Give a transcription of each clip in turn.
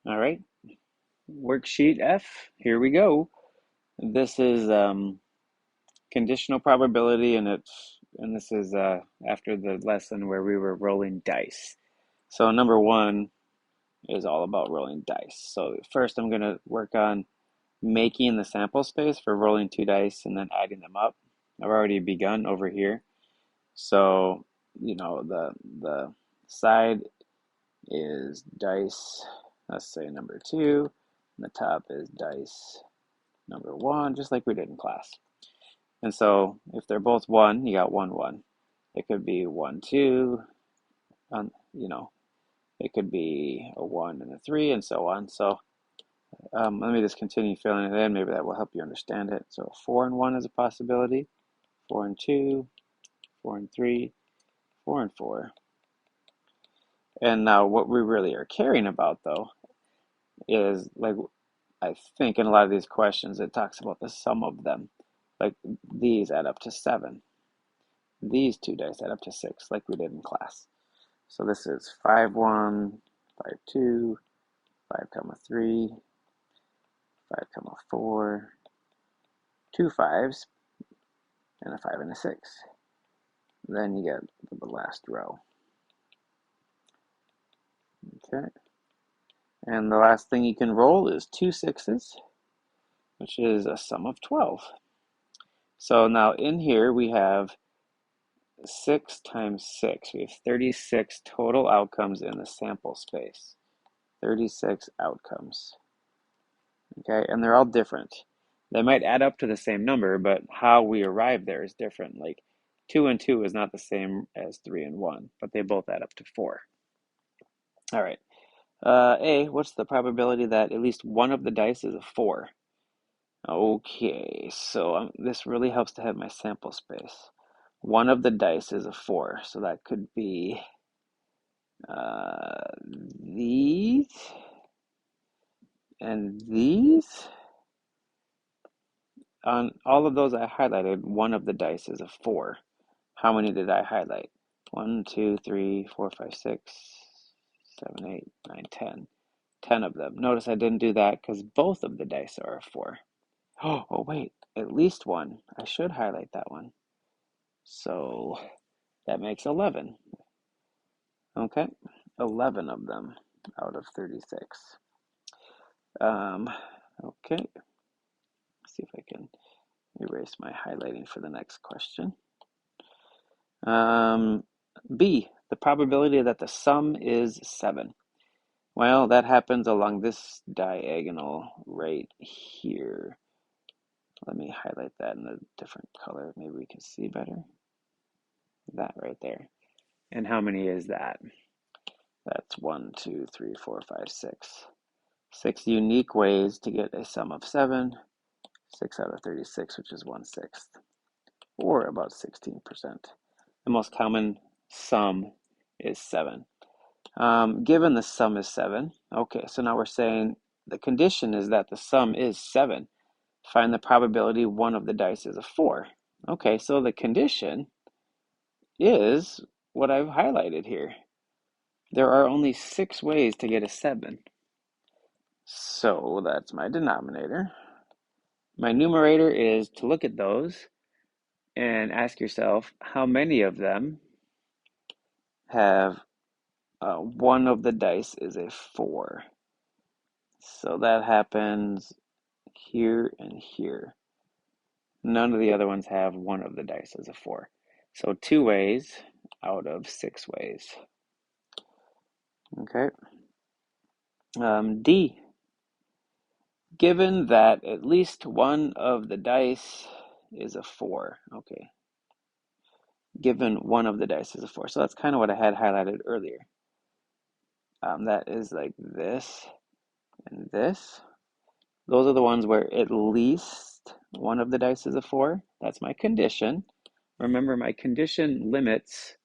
All right, worksheet F, here we go. This is conditional probability, and this is after the lesson where we were rolling dice. So number one is all about rolling dice. So first I'm going to work on making the sample space for rolling two dice and then adding them up. I've already begun over here. So, the side is dice, let's say number two, and the top is dice number one, just like we did in class. And so if they're both one, you got one, one. It could be one, two, um, you know, it could be a one and a three, and so on. So let me just continue filling it in. Maybe that will help you understand it. So four and one is a possibility. Four and two, four and three, four and four. And now what we really are caring about, though, is like I think in a lot of these questions, it talks about the sum of them. Like these add up to seven. These two dice add up to six, like we did in class. So this is 5, 1, 5, 2, 5, comma 3, 5, comma 4, two fives, and a 5 and a 6. Then you get the last row. Okay. And the last thing you can roll is two sixes, which is a sum of 12. So now in here we have 6 times 6. We have 36 total outcomes in the sample space. 36 outcomes. Okay, and they're all different. They might add up to the same number, but how we arrive there is different. Like 2 and 2 is not the same as 3 and 1, but they both add up to 4. All right. A, what's the probability that at least one of the dice is a 4? Okay, so this really helps to have my sample space. One of the dice is a 4, so that could be these and these. On all of those I highlighted, one of the dice is a 4. How many did I highlight? 1, 2, 3, 4, 5, 6, 7, 8, 9, 10. 10 of them. Notice I didn't do that because both of the dice are a 4. Oh, wait, at least one. I should highlight that one. So that makes 11. Okay, 11 of them out of 36. Okay, let's see if I can erase my highlighting for the next question. B, the probability that the sum is 7. Well, that happens along this diagonal right here. Let me highlight that in a different color. Maybe we can see better. That right there. And how many is that? That's 1, 2, 3, 4, 5, 6. 6 unique ways to get a sum of 7. 6 out of 36, which is 1/6, or about 16%. The most common sum is 7. Given the sum is 7, okay, so now we're saying the condition is that the sum is 7. Find the probability one of the dice is a 4. Okay, so the condition is what I've highlighted here. There are only 6 ways to get a 7. So that's my denominator. My numerator is to look at those and ask yourself how many of them have one of the dice is a 4. So that happens here and here. None of the other ones have one of the dice as a 4. So 2 ways out of 6 ways. Okay. D. Given that at least one of the dice is a 4. Okay. Given one of the dice is a 4. So that's kind of what I had highlighted earlier. That is like this and this. Those are the ones where at least one of the dice is a 4. That's my condition. Remember, my condition limits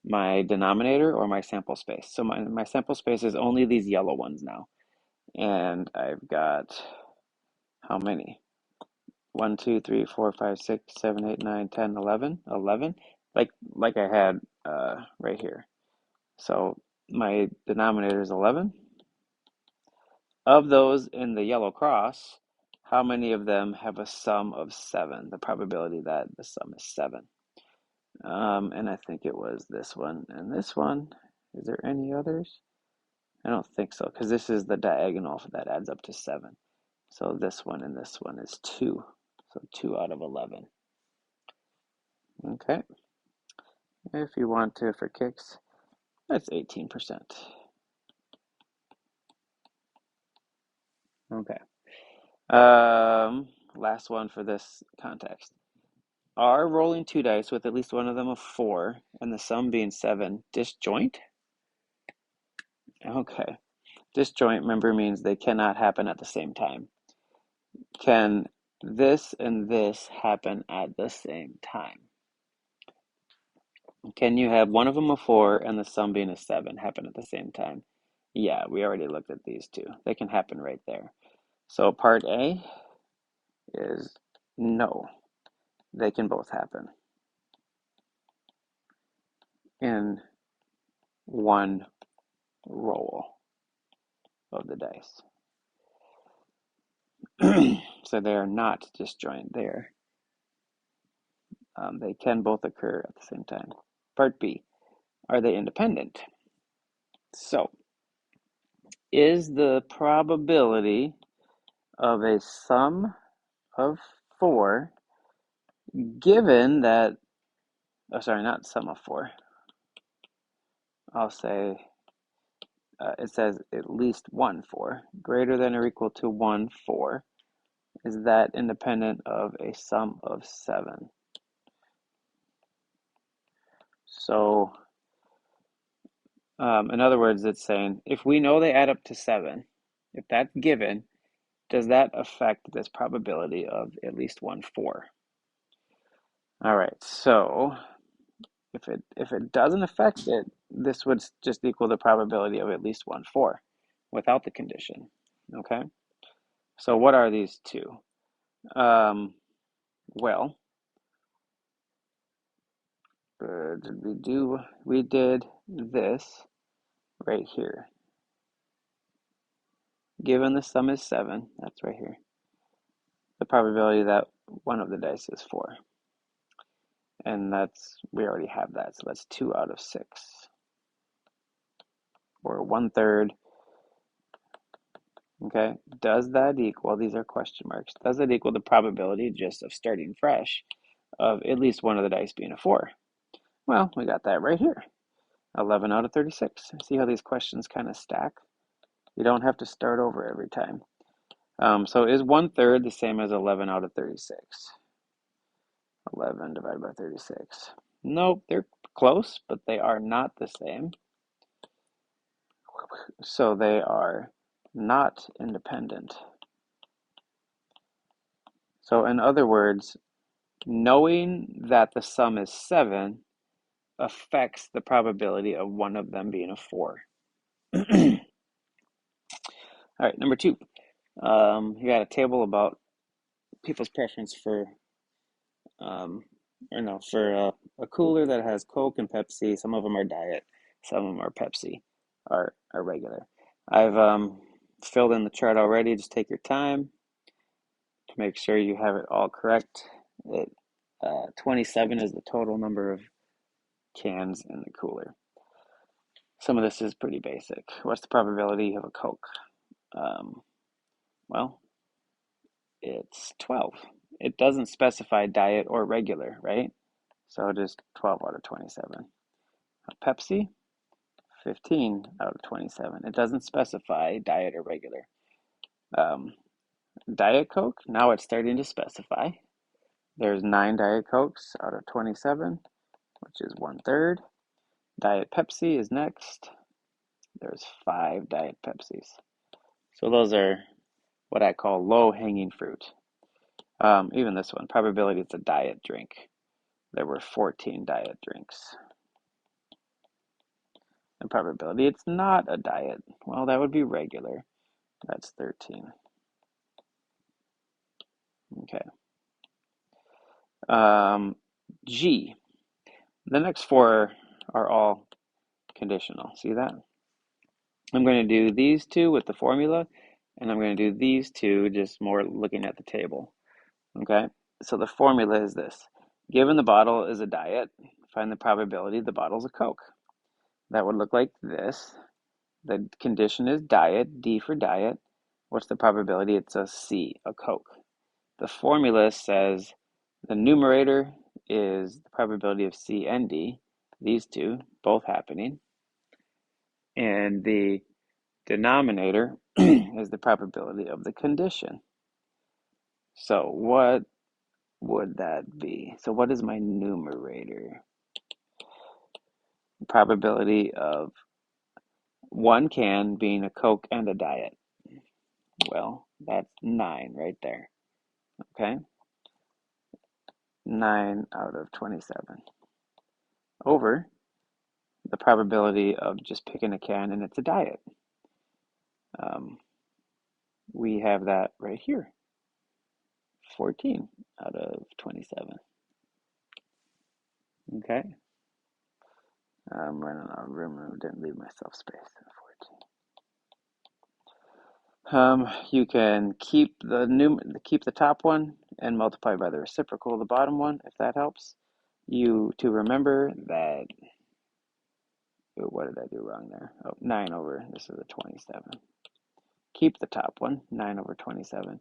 my denominator or my sample space. So my sample space is only these yellow ones now. And I've got how many? 1, 2, 3, 4, 5, 6, 7, 8, 9, 10, 11. 11, like I had right here. So my denominator is 11. Of those in the yellow cross, how many of them have a sum of 7? The probability that the sum is 7. And I think it was this one and this one. Is there any others? I don't think so, because this is the diagonal that adds up to 7. So this one and this one is 2. So 2 out of 11. Okay. If you want to, for kicks, that's 18%. Okay. Last one for this context. Are rolling 2 dice with at least one of them a 4 and the sum being 7 disjoint? Okay. Disjoint, remember, means they cannot happen at the same time. Can this and this happen at the same time? Can you have one of them a 4 and the sum being a 7 happen at the same time? Yeah, we already looked at these two. They can happen right there. So part A is no, they can both happen in one roll of the dice. So they are not disjoint there. They can both occur at the same time. Part B, are they independent? So, is the probability of a sum of 4 given that, oh, sorry, not sum of 4. I'll say it says at least 1 4, greater than or equal to 1 4. Is that independent of a sum of 7? So, in other words, it's saying if we know they add up to 7, if that's given, does that affect this probability of at least 1 4? All right, so if it doesn't affect it, this would just equal the probability of at least 1 4 without the condition. Okay, so what are these two? Well, we did this right here. Given the sum is 7, that's right here. The probability that one of the dice is 4. And we already have that, so that's 2 out of 6. Or 1/3. Okay, does that equal, these are question marks, does it equal the probability just of starting fresh of at least one of the dice being a 4? Well, we got that right here. 11 out of 36. See how these questions kind of stack? You don't have to start over every time. So is 1/3 the same as 11 out of 36? 11 divided by 36. Nope, they're close, but they are not the same. So they are not independent. So in other words, knowing that the sum is 7 affects the probability of one of them being a 4. All right, number 2. You got a table about people's preference for a cooler that has Coke and Pepsi. Some of them are diet, some of them are Pepsi, are regular. I've filled in the chart already. Just take your time to make sure you have it all correct. 27 is the total number of cans in the cooler. Some of this is pretty basic. What's the probability of a Coke? Well, it's 12. It doesn't specify diet or regular, right? So it is 12 out of 27. A Pepsi, 15 out of 27. It doesn't specify diet or regular. Diet Coke, now it's starting to specify. There's 9 Diet Cokes out of 27, which is 1/3. Diet Pepsi is next. There's 5 Diet Pepsis. So those are what I call low-hanging fruit. Even this one, probability it's a diet drink. There were 14 diet drinks. And probability it's not a diet. Well, that would be regular. That's 13. Okay. G. The next 4 are all conditional. See that? I'm going to do these two with the formula, And I'm going to do these two just more looking at the table. Okay, so the formula is this. Given the bottle is a diet, find the probability the bottle's a Coke. That would look like this. The condition is diet, D for diet. What's the probability? It's a C, a Coke. The formula says the numerator is the probability of C and D, these two both happening, and the denominator is the probability of the condition. So what would that be? So what is my numerator? Probability of one can being a Coke and a diet. Well, that's 9 right there. Okay? 9 out of 27. Over the probability of just picking a can and it's a diet. We have that right here. 14 out of 27. Okay? I'm running out of room and didn't leave myself space. 14. You can keep the top one and multiply by the reciprocal of the bottom one if that helps you to remember that. What did I do wrong there? Oh, 9 over, this is a 27. Keep the top one, 9 over 27,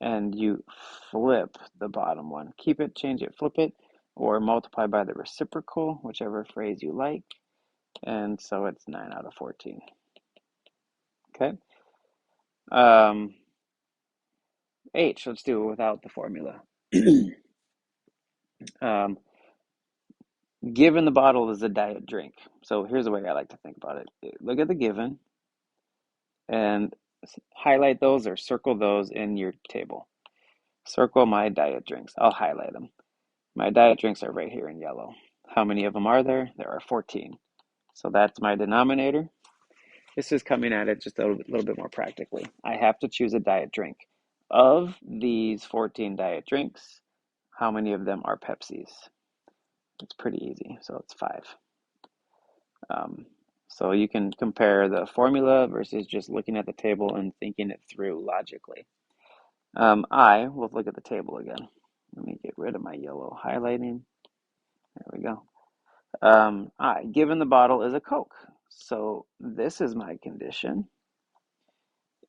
and you flip the bottom one. Keep it, change it, flip it, or multiply by the reciprocal, whichever phrase you like, and so it's 9 out of 14. Okay? H, let's do it without the formula. Given the bottle is a diet drink. So here's the way I like to think about it. Look at the given and highlight those or circle those in your table. Circle my diet drinks. I'll highlight them. My diet drinks are right here in yellow. How many of them are there? There are 14. So that's my denominator. This is coming at it just a little bit more practically. I have to choose a diet drink. Of these 14 diet drinks, how many of them are Pepsis? It's pretty easy, so it's 5. So you can compare the formula versus just looking at the table and thinking it through logically. We'll look at the table again. Let me get rid of my yellow highlighting. There we go. Given the bottle is a Coke. So this is my condition.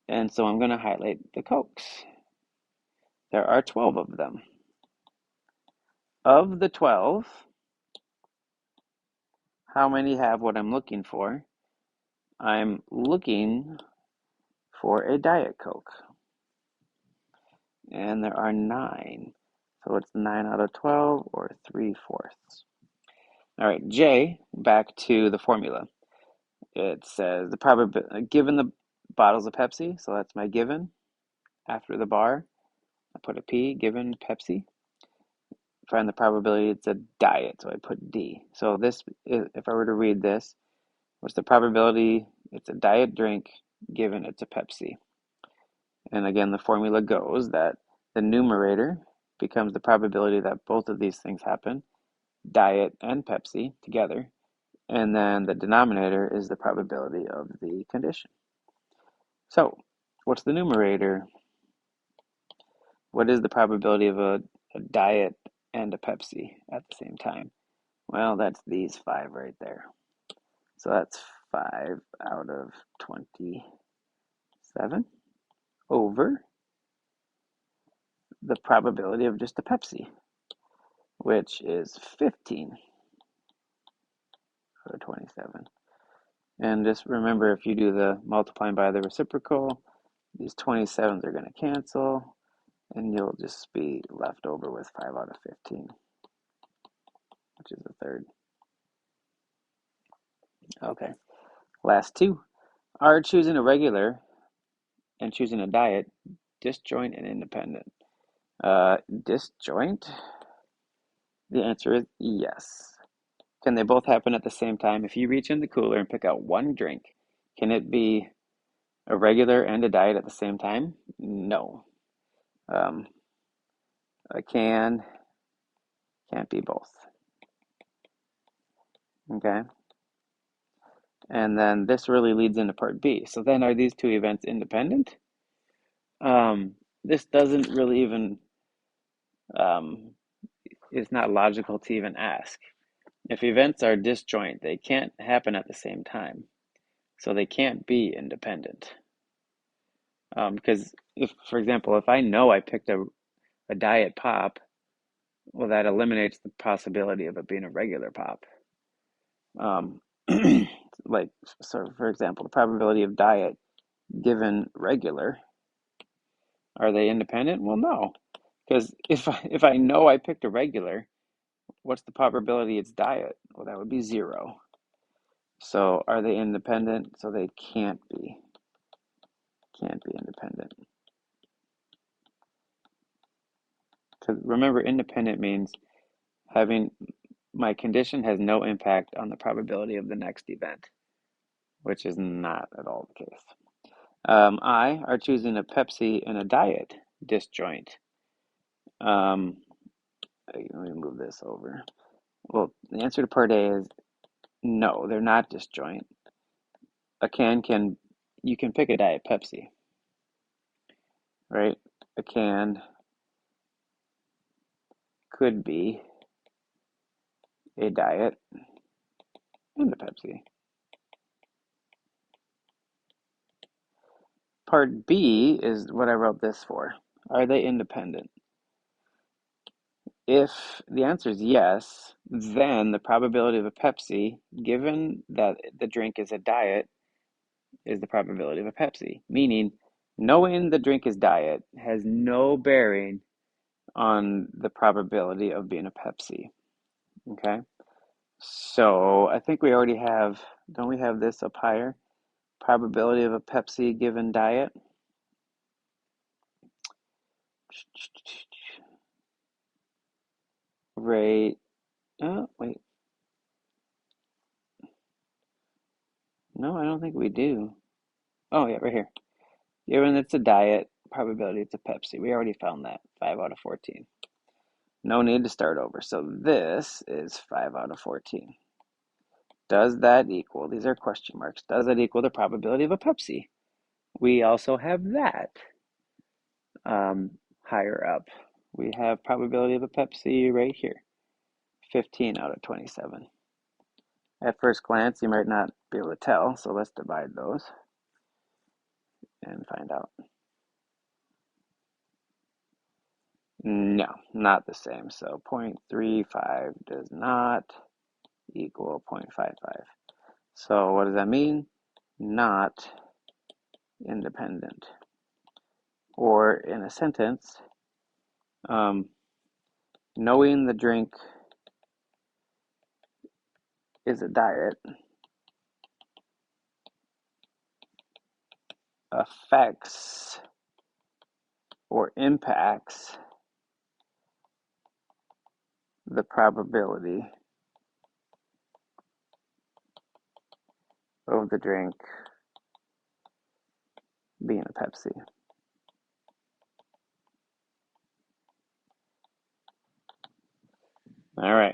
And so I'm going to highlight the Cokes. There are 12 of them. Of the 12, how many have what I'm looking for? I'm looking for a Diet Coke. And there are 9. So it's 9 out of 12 or 3/4. All right, J, back to the formula. It says the probability, given the bottles of Pepsi, so that's my given. After the bar, I put a P, given Pepsi. Find the probability it's a diet, so I put D. So this, if I were to read this, what's the probability it's a diet drink given it's a Pepsi? And again, the formula goes that the numerator becomes the probability that both of these things happen, diet and Pepsi together, and then the denominator is the probability of the condition. So, what's the numerator? What is the probability of a diet and a Pepsi at the same time? Well, that's these 5 right there. So that's 5 out of 27 over the probability of just a Pepsi, which is 15 out of 27. And just remember, if you do the multiplying by the reciprocal, these 27s are going to cancel, and you'll just be left over with 5 out of 15, which is a third. Okay, last two. Are choosing a regular and choosing a diet disjoint and independent? Disjoint? The answer is yes. Can they both happen at the same time? If you reach in the cooler and pick out one drink, can it be a regular and a diet at the same time? No. Um, a can can't be both. Okay. And then this really leads into part B. So then are these two events independent? This doesn't really even, um, it's not logical to even ask. If events are disjoint, they can't happen at the same time. So they can't be independent. Because if, for example, if I know I picked a diet pop, well, that eliminates the possibility of it being a regular pop. Um, like, so for example, the probability of diet given regular, are they independent? Well, no, because if I know I picked a regular, what's the probability it's diet? Well, that would be zero. So are they independent? So they can't be independent. Because remember, independent means having my condition has no impact on the probability of the next event, which is not at all the case. I are choosing a Pepsi and a diet disjoint. Um, let me move this over. Well, the answer to part A is no, they're not disjoint. You can pick a diet Pepsi, right? A can could be a diet and a Pepsi. Part B is what I wrote this for. Are they independent? If the answer is yes, then the probability of a Pepsi, given that the drink is a diet, is the probability of a Pepsi. Meaning, knowing the drink is diet has no bearing on the probability of being a Pepsi. Okay? So I think we already have, don't we have this up higher? Probability of a Pepsi given diet. Right. Oh, wait. No, I don't think we do. Oh, yeah, right here. Given it's a diet, probability it's a Pepsi. We already found that. 5 out of 14. No need to start over. So this is 5 out of 14. Does that equal, these are question marks, does that equal the probability of a Pepsi? We also have that higher up. We have probability of a Pepsi right here, 15 out of 27. At first glance, you might not be able to tell, so let's divide those and find out. No, not the same. So 0.35 does not equal 0.55. So what does that mean? Not independent. Or in a sentence, knowing the drink is a diet affects or impacts the probability of the drink being a Pepsi. All right.